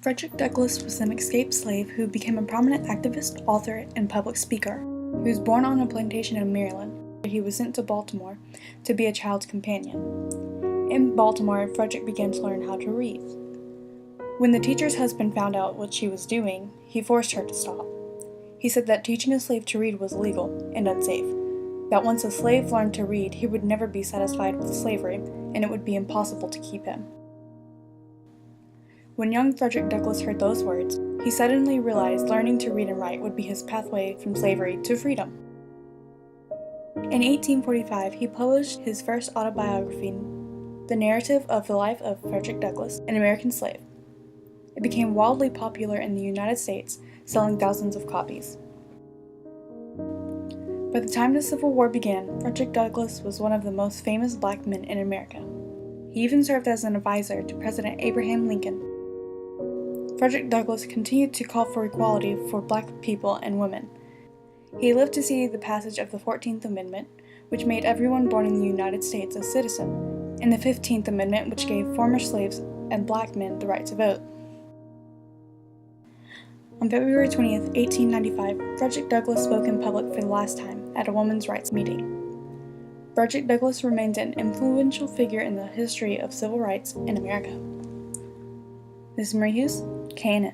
Frederick Douglass was an escaped slave who became a prominent activist, author, and public speaker. He was born on a plantation in Maryland, where he was sent to Baltimore to be a child's companion. In Baltimore, Frederick began to learn how to read. When the teacher's husband found out what she was doing, he forced her to stop. He said that teaching a slave to read was illegal and unsafe, that once a slave learned to read, he would never be satisfied with slavery, and it would be impossible to keep him. When young Frederick Douglass heard those words, he suddenly realized learning to read and write would be his pathway from slavery to freedom. In 1845, he published his first autobiography, The Narrative of the Life of Frederick Douglass, an American Slave. It became wildly popular in the United States, selling thousands of copies. By the time the Civil War began, Frederick Douglass was one of the most famous black men in America. He even served as an advisor to President Abraham Lincoln. Frederick Douglass continued to call for equality for black people and women. He lived to see the passage of the 14th Amendment, which made everyone born in the United States a citizen, and the 15th Amendment, which gave former slaves and black men the right to vote. On February 20th, 1895, Frederick Douglass spoke in public for the last time at a women's rights meeting. Frederick Douglass remains an influential figure in the history of civil rights in America. This is Marie Hughes, KNN.